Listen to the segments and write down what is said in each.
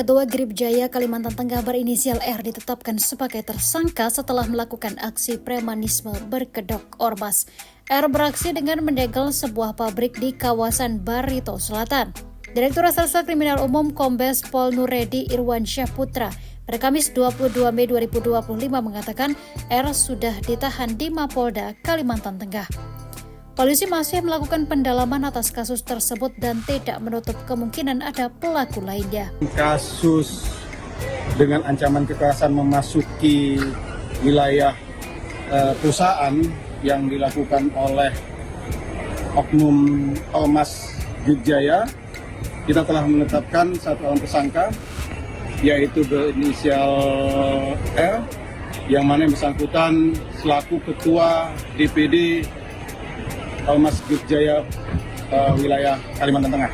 Ketua Grip Jaya Kalimantan Tengah berinisial R ditetapkan sebagai tersangka setelah melakukan aksi premanisme berkedok ormas. R beraksi dengan mendegel sebuah pabrik di kawasan Barito Selatan. Direktur Reserse Kriminal Umum Kombes Pol Nuredi Irwansyah Putra pada Kamis 22 Mei 2025 mengatakan R sudah ditahan di Mapolda Kalimantan Tengah. Polisi masih melakukan pendalaman atas kasus tersebut dan tidak menutup kemungkinan ada pelaku lainnya. Kasus dengan ancaman kekerasan memasuki wilayah perusahaan yang dilakukan oleh oknum Ormas Grip Jaya, kita telah menetapkan satu orang tersangka, yaitu berinisial R, yang mana yang bersangkutan selaku Ketua DPD Ormas Grip Jaya wilayah Kalimantan Tengah.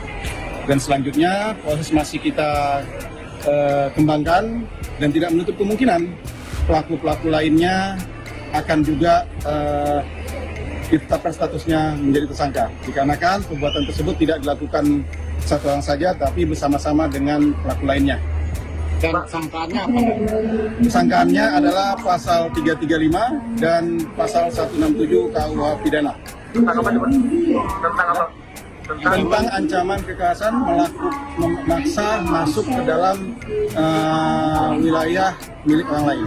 Dan selanjutnya proses masih kita kembangkan dan tidak menutup kemungkinan pelaku-pelaku lainnya akan juga ditetapkan statusnya menjadi tersangka. Dikarenakan perbuatan tersebut tidak dilakukan satu orang saja, tapi bersama-sama dengan pelaku lainnya. Dan sangkaannya apa? Sangkaannya adalah pasal 335 dan pasal 167 KUH Pidana. Tentang apa? Tentang apa? Tentang ancaman kekerasan memaksa masuk ke dalam wilayah milik orang lain.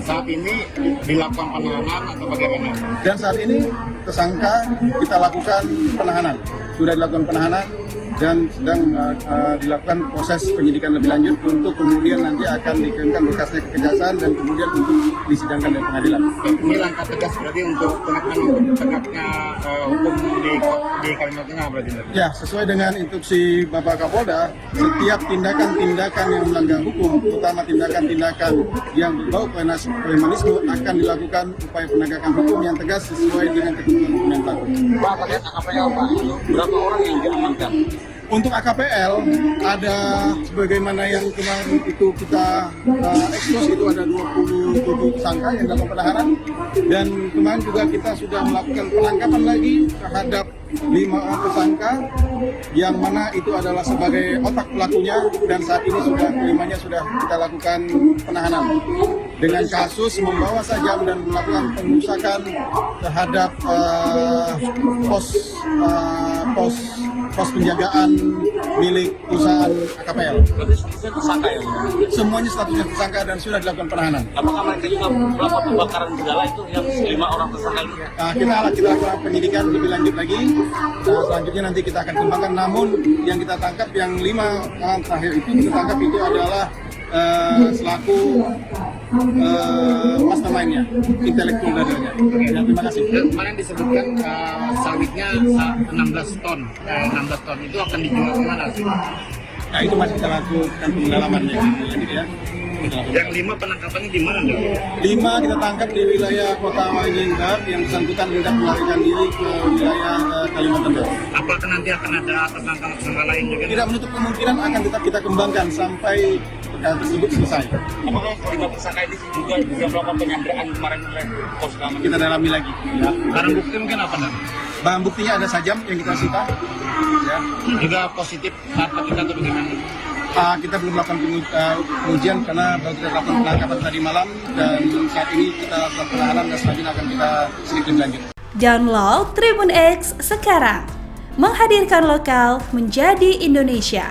Saat ini dilakukan penahanan atau bagaimana? Dan saat ini tersangka kita lakukan penahanan. Sudah dilakukan penahanan dan sedang dilakukan proses penyidikan lebih lanjut untuk kemudian nanti akan dikirimkan berkasnya ke kejaksaan dan kemudian untuk disidangkan di pengadilan. Ini langkah tegas berarti untuk tegaknya hukum di Kalimantan Tengah berarti? Ya, sesuai dengan instruksi Bapak Kapolda, setiap tindakan-tindakan yang melanggar hukum, terutama tindakan-tindakan yang berbau premanisme akan dilakukan upaya penegakan hukum yang tegas sesuai dengan ketentuan hukum yang berlaku. Pak, terkait AKPL Pak, berapa orang yang diamankan? Untuk AKPL ada sebagaimana yang kemarin itu kita ekspos, itu ada 27 tersangka yang dalam penahanan, dan kemarin juga kita sudah melakukan penangkapan lagi terhadap 5 orang tersangka yang mana itu adalah sebagai otak pelakunya, dan saat ini sudah kelimanya sudah kita lakukan penahanan dengan kasus membawa sajam dan melakukan pengerusakan terhadap pos penjagaan milik perusahaan AKPL. Berarti statusnya tersangka ya? Semuanya statusnya tersangka dan sudah dilakukan penahanan. Apakah mereka juga melakukan pembakaran segala itu yang 5 orang tersangka itu? Kita lakukan penyidikan lebih lanjut lagi. Selanjutnya nanti kita akan kembangkan. Namun yang kita tangkap, yang 5 orang terakhir itu kita tangkap itu adalah selaku mastermind-nya, intelektual dadanya. Ya, terima kasih. Dan kemarin disebutkan sawitnya 16 ton. 16 ton itu akan dijual kemana sih? Nah, itu masih kita lakukan pendalaman ya. Yang 5 penangkapannya di mana? 5 kita tangkap di wilayah Kota Waringin yang bersangkutan hendak melarikan diri ke wilayah Kalimantan Tengah. Apakah nanti akan ada tersangka lain juga? Tidak menutup kemungkinan akan tetap kita kembangkan sampai perkara tersebut selesai. Apakah 5 tersangka ini juga bisa melakukan penyanderaan kemarin oleh pos keamanan? Kita dalami lagi. Ya. Barang bukti mungkin apa dan? Barang buktinya ada sajam yang kita sita. Ya. Juga positif narkotika atau bagaimana? Kita belum melakukan pengujian karena baru kita lakukan penangkapan tadi malam, dan saat ini kita lakukan penahanan dan selanjutnya akan kita sedikit lebih lanjut. Download Tribun X sekarang, menghadirkan lokal menjadi Indonesia.